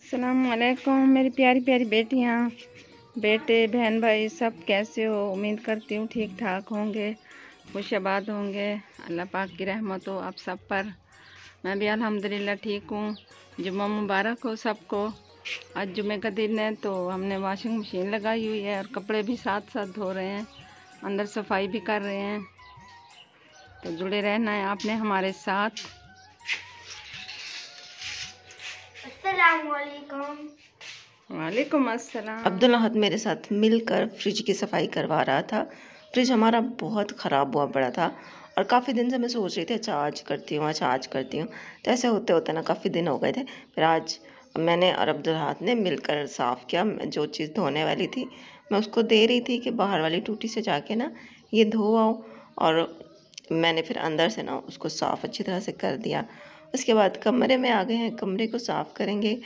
अस्सलामुअलैकुम मेरी प्यारी प्यारी बेटियाँ, बेटे, बहन भाई सब कैसे हो। उम्मीद करती हूँ ठीक ठाक होंगे, खुशआबाद होंगे। अल्लाह पाक की रहमत हो आप सब पर। मैं भी अल्हम्दुलिल्लाह ठीक हूँ। जुम्मा मुबारक हो सबको। आज जुमे का दिन है तो हमने वॉशिंग मशीन लगाई हुई है और कपड़े भी साथ साथ धो रहे हैं, अंदर सफाई भी कर रहे हैं। तो जुड़े रहना है आपने हमारे साथ। वालेकुम अस्सलाम। अब्दुल अहद मेरे साथ मिलकर फ्रिज की सफाई करवा रहा था। फ्रिज हमारा बहुत ख़राब हुआ पड़ा था और काफ़ी दिन से मैं सोच रही थी अच्छा आज करती हूँ, अच्छा आज करती हूँ। तो ऐसे होते होते ना काफ़ी दिन हो गए थे। फिर आज मैंने और अब्दुल अहद ने मिलकर साफ़ किया। जो चीज़ धोने वाली थी मैं उसको दे रही थी कि बाहर वाली टूटी से जाके ना ये धो आओ, और मैंने फिर अंदर से ना उसको साफ़ अच्छी तरह से कर दिया। उसके बाद कमरे में आ गए हैं, कमरे को साफ़ करेंगे।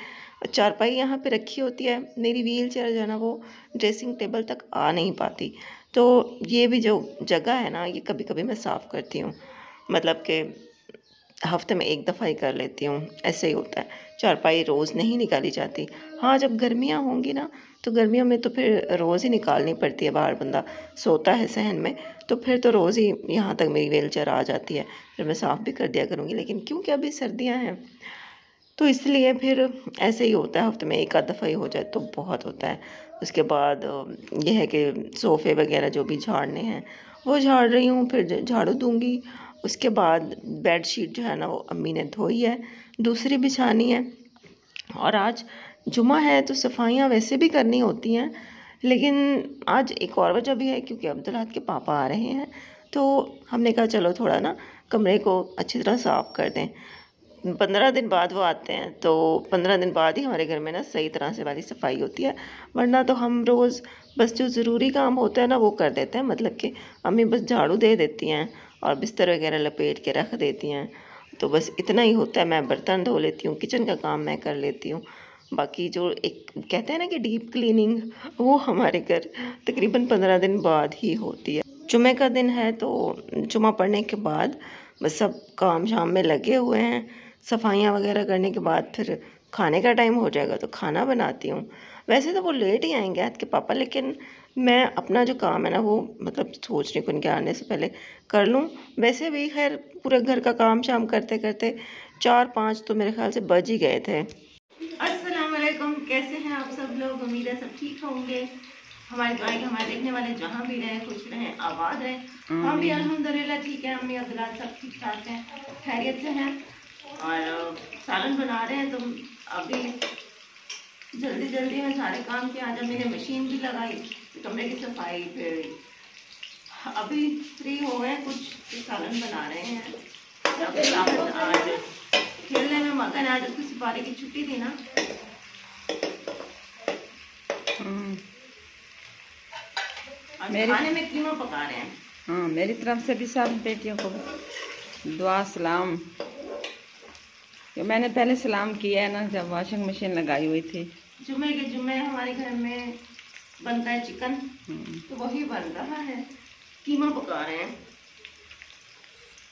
चारपाई यहाँ पे रखी होती है, मेरी व्हील चेयर जो है ना वो ड्रेसिंग टेबल तक आ नहीं पाती, तो ये भी जो जगह है ना ये कभी कभी मैं साफ़ करती हूँ। मतलब कि हफ्ते में एक दफ़ा ही कर लेती हूँ, ऐसे ही होता है। चारपाई रोज़ नहीं निकाली जाती। हाँ, जब गर्मियाँ होंगी ना तो गर्मियों में तो फिर रोज़ ही निकालनी पड़ती है। बाहर बंदा सोता है सहन में, तो फिर तो रोज़ ही यहाँ तक मेरी व्हील चेयर आ जाती है, फिर मैं साफ़ भी कर दिया करूँगी। लेकिन क्योंकि अभी सर्दियाँ हैं तो इसलिए फिर ऐसे ही होता है, हफ्ते में एक आध दफ़ा ही हो जाए तो बहुत होता है। उसके बाद ये है कि सोफ़े वगैरह जो भी झाड़ने हैं वो झाड़ रही हूँ, फिर झाड़ू दूँगी। उसके बाद बेडशीट जो है ना वो अम्मी ने धोई है, दूसरी बिछानी है। और आज जुमा है तो सफाइयाँ वैसे भी करनी होती हैं, लेकिन आज एक और वजह भी है क्योंकि अब्दुल अहद के पापा आ रहे हैं। तो हमने कहा चलो थोड़ा ना कमरे को अच्छी तरह साफ़ कर दें। 15 दिन बाद वो आते हैं, तो 15 दिन बाद ही हमारे घर में ना सही तरह से वाली सफाई होती है। वरना तो हम रोज़ बस जो ज़रूरी काम होता है ना वो कर देते हैं। मतलब कि अम्मी बस झाड़ू दे देती हैं और बिस्तर वगैरह लपेट के रख देती हैं, तो बस इतना ही होता है। मैं बर्तन धो लेती हूँ, किचन का काम मैं कर लेती हूँ। बाकी जो एक कहते हैं ना कि डीप क्लीनिंग, वो हमारे घर तकरीबन 15 दिन बाद ही होती है। जुमे का दिन है तो जुमा पढ़ने के बाद बस सब काम शाम में लगे हुए हैं। सफाइयाँ वगैरह करने के बाद फिर खाने का टाइम हो जाएगा तो खाना बनाती हूँ। वैसे तो वो लेट ही आएंगे आज के पापा, लेकिन मैं अपना जो काम है ना वो मतलब सोच रही हूँ कि उनके आने से पहले कर लूँ। वैसे भी खैर पूरे घर का काम शाम करते करते 4-5 तो मेरे ख्याल से बज ही गए थे। अस्सलाम वालेकुम, कैसे हैं आप सब लोग? उम्मीद है सब ठीक होंगे। हमारी दुआएं कि हमारे देखने वाले जहाँ भी रहें खुश रहें, आबाद रहें। हम भी अल्हम्दुलिल्लाह ठीक है, अम्मी अब्दुल्लाह सब ठीक ठाक हैं, खैरियत से हैं। और सालन बना रहे हैं तो अभी जल्दी जल्दी में सारे काम किए। आज अम्मी ने मशीन भी लगाई, कमरे की सफाई, फिर अभी फ्री हो गए कुछ तो सालन बना रहे हैं। आज खेलने में मगन, आज उसकी सिपाही की छुट्टी थी ना। खाने में कीमा पका रहे हैं। हाँ, मेरी तरफ से भी सब बेटियों को दुआ सलाम। मैंने पहले सलाम किया है ना जब वॉशिंग मशीन लगाई हुई थी। जुमे के जुमे हमारे घर में बनता है चिकन, तो वही बन रहा है, कीमा पका रहे हैं।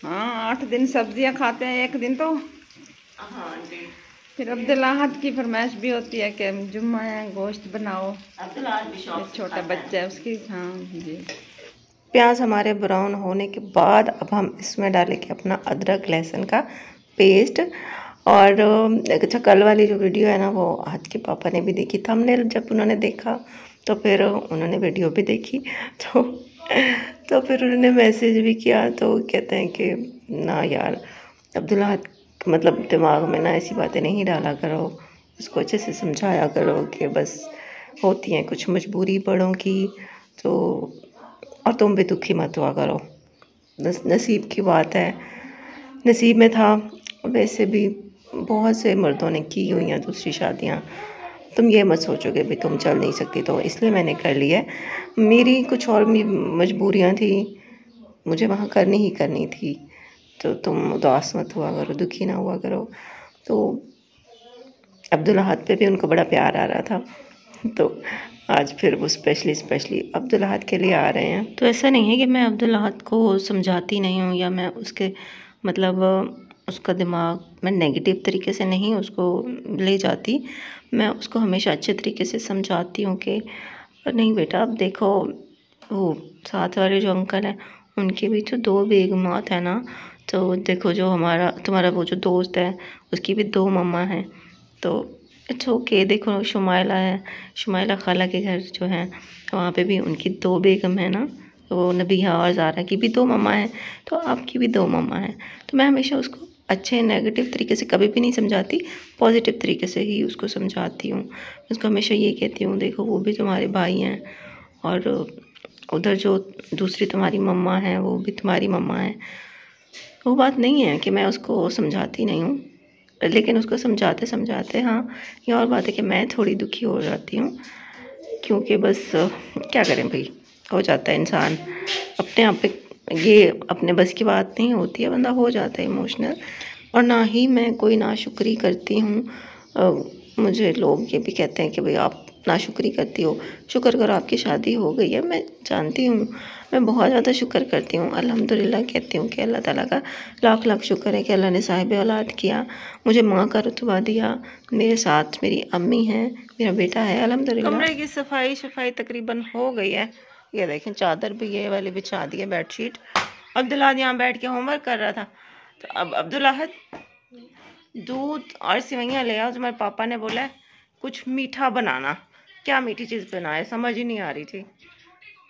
हाँ, 8 दिन सब्जियां खाते हैं, एक दिन तो। हाँ जी। फिर अब्दुल अहद की फरमाइश भी होती है कि जुम्मा है गोश्त बनाओ। अब्दुल अहद भी शौक से छोटा बच्चा है उसकी। हाँ जी। प्याज हमारे ब्राउन होने के बाद अब हम इसमें डालेंगे अपना अदरक लहसुन का पेस्ट। और अच्छा, कल वाली जो वीडियो है ना वो आज के पापा ने भी देखी, थंबनेल जब उन्होंने देखा तो फिर उन्होंने वीडियो भी देखी, तो फिर उन्होंने मैसेज भी किया। तो कहते हैं कि ना यार अब्दुल अहद मतलब दिमाग में ना ऐसी बातें नहीं डाला करो, उसको अच्छे से समझाया करो कि बस होती हैं कुछ मजबूरी बड़ों की, तो और तुम भी दुखी मत हुआ करो, नसीब की बात है, नसीब में था। वैसे भी बहुत से मर्दों ने की हुई हैं दूसरी शादियाँ, तुम ये मत सोचोगे भी तुम चल नहीं सकती, तो इसलिए मैंने कर लिया है। मेरी कुछ और मजबूरियाँ थी, मुझे वहाँ करनी ही करनी थी, तो तुम उदास मत हुआ करो, दुखी ना हुआ करो। तो अब्दुल अहद पे भी उनको बड़ा प्यार आ रहा था, तो आज फिर वो स्पेशली अब्दुल अहद के लिए आ रहे हैं। तो ऐसा नहीं है कि मैं अब्दुल अहद को समझाती नहीं हूँ या मैं उसके मतलब उसका दिमाग मैं नेगेटिव तरीके से नहीं उसको ले जाती, मैं उसको हमेशा अच्छे तरीके से समझाती हूँ कि नहीं बेटा, अब देखो वो साथ वाले जो अंकल हैं उनकी भी तो 2 बेगमात है ना, तो देखो जो तुम्हारा वो जो दोस्त है उसकी भी 2 मम्मा हैं, तो इट्स ओके। देखो शुमाइला खाला के घर जो है वहाँ पे भी उनकी 2 बेगम है ना, तो नबिहा और ज़ारा की भी 2 मम्मा हैं, तो आपकी भी 2 मम्मा हैं। तो मैं हमेशा उसको अच्छे नेगेटिव तरीके से कभी भी नहीं समझाती, पॉजिटिव तरीके से ही उसको समझाती हूँ। उसको हमेशा ये कहती हूँ, देखो वो भी तुम्हारे भाई हैं, और उधर जो दूसरी तुम्हारी मम्मा हैं वो भी तुम्हारी मम्मा हैं। वो बात नहीं है कि मैं उसको समझाती नहीं हूँ, लेकिन उसको समझाते समझाते हाँ, ये और बात है कि मैं थोड़ी दुखी हो जाती हूँ, क्योंकि बस क्या करें भाई, हो जाता है इंसान अपने आप पे, ये अपने बस की बात नहीं होती है, बंदा हो जाता है इमोशनल। और ना ही मैं कोई नाशुक्री करती हूँ। मुझे लोग ये भी कहते हैं कि भाई आप नाशुक्री करती हो, शुक्र करो आपकी शादी हो गई है। मैं जानती हूँ, मैं बहुत ज़्यादा शुक्र करती हूँ, अल्हम्दुलिल्लाह कहती हूँ कि अल्लाह ताला का लाख लाख शुक्र है कि अल्लाह ने साहिब औलाद किया, मुझे माँ का रुतबा दिया, मेरे साथ मेरी अम्मी हैं, मेरा बेटा है, अल्हम्दुलिल्लाह। कमरे की सफाई तकरीबन हो गई है। ये देखें चादर भी ये वाली बिछा दी है, बेडशीट। अब्दुल्ला यहाँ बैठ के होमवर्क कर रहा था, तो अब अब्दुल्ला दूध और सेवइयाँ ले आओ, तुम्हारे पापा ने बोला है कुछ मीठा बनाना। क्या मीठी चीज़ बनाए समझ ही नहीं आ रही थी,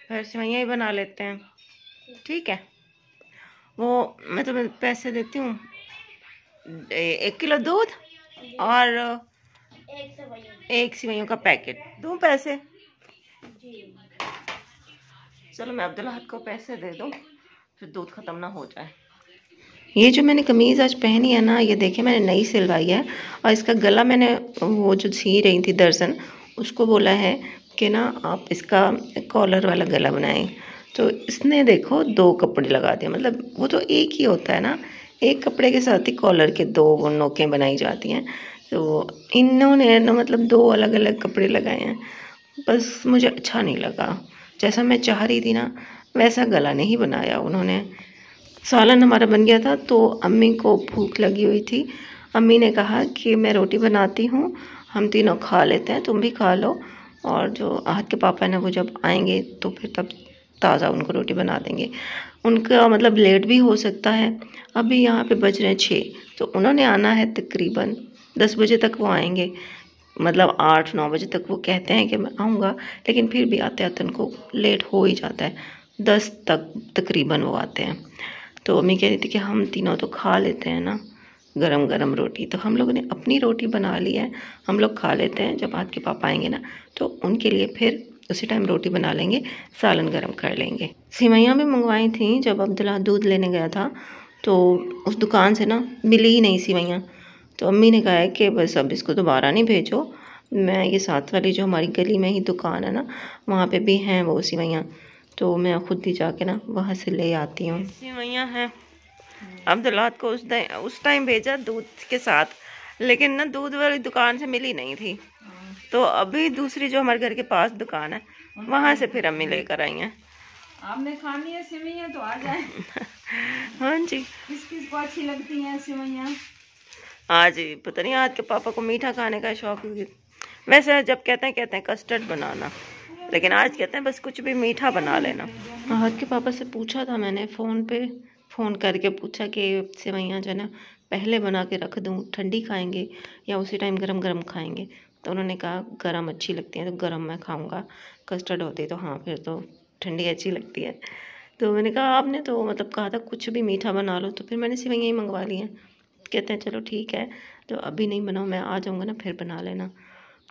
फिर सेवइयाँ ही बना लेते हैं, ठीक है। वो मैं तुम्हें पैसे देती हूँ, 1 किलो दूध और 1 सेवइयों का पैकेट दूँ पैसे? चलो मैं अब्दुल्ला को पैसे दे दूँ, फिर दूध ख़त्म ना हो जाए। ये जो मैंने कमीज़ आज पहनी है ना, ये देखिए मैंने नई सिलवाई है, और इसका गला मैंने वो जो सी रही थी दर्जन, उसको बोला है कि ना आप इसका कॉलर वाला गला बनाएं, तो इसने देखो 2 कपड़े लगा दिए। मतलब वो तो एक ही होता है ना, एक कपड़े के साथ ही कॉलर के 2 नोकें बनाई जाती हैं, तो इन्होंने ना मतलब 2 अलग अलग कपड़े लगाए हैं। बस मुझे अच्छा नहीं लगा, जैसा मैं चाह रही थी ना वैसा गला नहीं बनाया उन्होंने। सालन हमारा बन गया था, तो अम्मी को भूख लगी हुई थी। अम्मी ने कहा कि मैं रोटी बनाती हूँ, हम तीनों खा लेते हैं, तुम भी खा लो, और जो आहत के पापा हैं वो जब आएंगे तो फिर तब ताज़ा उनको रोटी बना देंगे। उनका मतलब लेट भी हो सकता है, अभी यहाँ पे बज रहे हैं 6, तो उन्होंने आना है तकरीबन 10 बजे तक वो आएंगे। मतलब 8-9 बजे तक वो कहते हैं कि मैं आऊँगा, लेकिन फिर भी आते आते उनको लेट हो ही जाता है, 10 तक तकरीबन वो आते हैं। तो अम्मी कह रही थी कि हम तीनों तो खा लेते हैं ना गरम गरम रोटी, तो हम लोगों ने अपनी रोटी बना ली है, हम लोग खा लेते हैं, जब आपके पापा आएंगे ना तो उनके लिए फिर उसी टाइम रोटी बना लेंगे, सालन गरम कर लेंगे। सेवइयाँ भी मंगवाई थी, जब अब्दुल्ला दूध लेने गया था तो उस दुकान से ना मिली ही नहीं सेवइयाँ, तो अम्मी ने कहा है कि बस अब इसको दोबारा नहीं भेजो, मैं ये साथ वाली जो हमारी गली में ही दुकान है ना वहाँ पे भी हैं वो सेवइयाँ, तो मैं खुद ही जाके ना वहाँ से ले आती हूँ। सेवइयाँ हैं, अब्दुल्ला को उस टाइम भेजा दूध के साथ, लेकिन ना दूध वाली दुकान से मिली नहीं थी, तो अभी दूसरी जो हमारे घर के पास दुकान है वहाँ से फिर अम्मी लेकर आई हैं। आपने खानी है सेवइयाँ तो आ जाए। हाँ जी, किस किस को अच्छी लगती हैं सेवइयाँ? आज पता नहीं आज के पापा को मीठा खाने का शौक, वैसे जब कहते हैं कस्टर्ड बनाना, लेकिन आज कहते हैं बस कुछ भी मीठा बना लेना। आज के पापा से पूछा था मैंने, फ़ोन करके पूछा कि सेवइयाँ जो है ना पहले बना के रख दूँ, ठंडी खाएंगे या उसी टाइम गरम गरम खाएंगे, तो उन्होंने कहा गरम अच्छी लगती हैं तो गरम मैं खाऊंगा, कस्टर्ड होती तो हाँ फिर तो ठंडी अच्छी लगती है। तो मैंने कहा आपने तो मतलब कहा था कुछ भी मीठा बना लो, तो फिर मैंने सेवइयाँ ही मंगवा ली हैं। कहते हैं चलो ठीक है, तो अभी नहीं बनाओ, मैं आ जाऊँगा ना फिर बना लेना।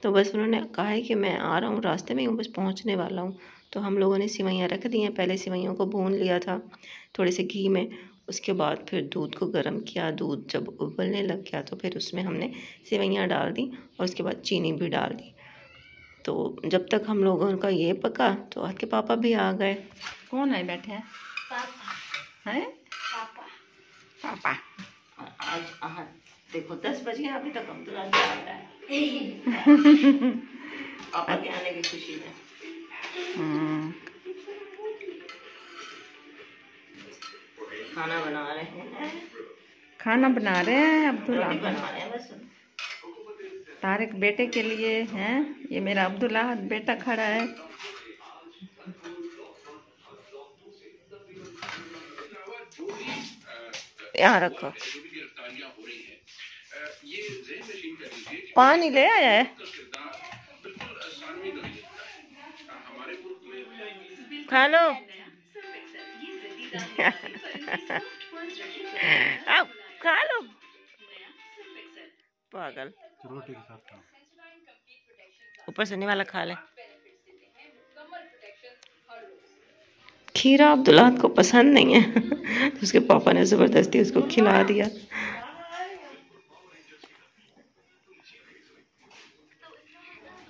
तो बस उन्होंने कहा है कि मैं आ रहा हूँ, रास्ते में ही हूँ, बस पहुँचने वाला हूँ। तो हम लोगों ने सेवइयाँ रख दी हैं, पहले सेवइयों को भून लिया था थोड़े से घी में, उसके बाद फिर दूध को गर्म किया, दूध जब उबलने लग गया तो फिर उसमें हमने सेवइयाँ डाल दी और उसके बाद चीनी भी डाल दी। तो जब तक हम लोगों का ये पका तो आपके पापा भी आ गए। कौन है बैठे हैं? पापा हैं? पापा आज देखो 10 बज गए, अभी तक अब्दुल्ला आ रहा है। पापा के आने की खुशी में खाना बना रहे हैं। खाना बना रहे हैं अब्दुल्ला। बना रहे हैं बस। तारिक बेटे के लिए हैं। ये मेरा अब्दुल्ला बेटा खड़ा है। यहाँ रखो, पानी ले आया है, खा लो। अब खा लो पागल, रोटी के साथ ऊपर से वाला खा ले। खीरा अब्दुल्ला को पसंद नहीं है तो उसके पापा ने ज़बरदस्ती उसको खिला दिया।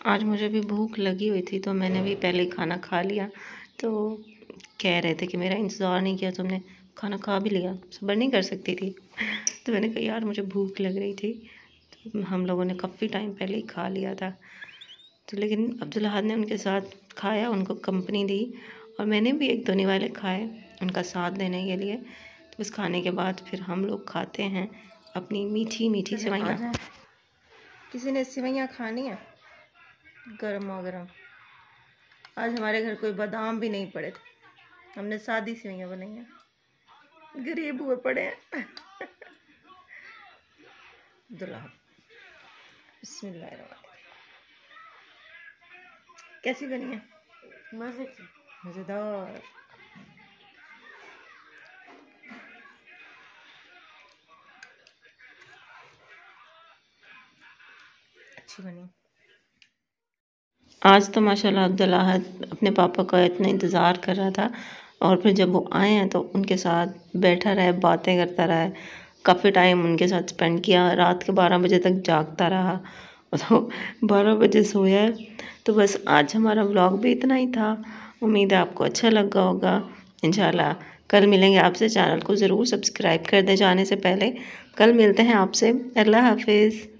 आज मुझे भी भूख लगी हुई थी तो मैंने भी पहले ही खाना खा लिया। तो कह रहे थे कि मेरा इंतज़ार नहीं किया तुमने, खाना खा भी लिया, सब्र नहीं कर सकती थी। तो मैंने कहा यार मुझे भूख लग रही थी, तो हम लोगों ने काफ़ी टाइम पहले ही खा लिया था। तो लेकिन अब्दुल्ला ने उनके साथ खाया, उनको कंपनी दी और मैंने भी एक दो निवाले खाए उनका साथ देने के लिए। तो बस खाने के बाद फिर हम लोग खाते हैं अपनी मीठी मीठी सेवइयाँ। किसी ने सेवइयाँ खानी है गर्मा गर्म। आज हमारे घर कोई बादाम भी नहीं पड़े थे, हमने सादी सेवइयाँ बनाई हैं, गरीब हुए पड़े हैं। अब्दुल्ला बिस्मिल्लाह। कैसी बनी है? मज़ेदार। अच्छी बनी। आज तो माशाल्लाह अब्दुल्ला अपने पापा का इतना इंतज़ार कर रहा था और फिर जब वो आए हैं तो उनके साथ बैठा रहा, बातें करता रहा, काफ़ी टाइम उनके साथ स्पेंड किया। रात के 12 बजे तक जागता रहा तो 12 बजे सोया है। तो बस आज हमारा व्लॉग भी इतना ही था। उम्मीद है आपको अच्छा लगा होगा। इंशाल्लाह कल मिलेंगे आपसे। चैनल को ज़रूर सब्सक्राइब कर दें जाने से पहले। कल मिलते हैं आपसे। अल्लाह हाफिज़।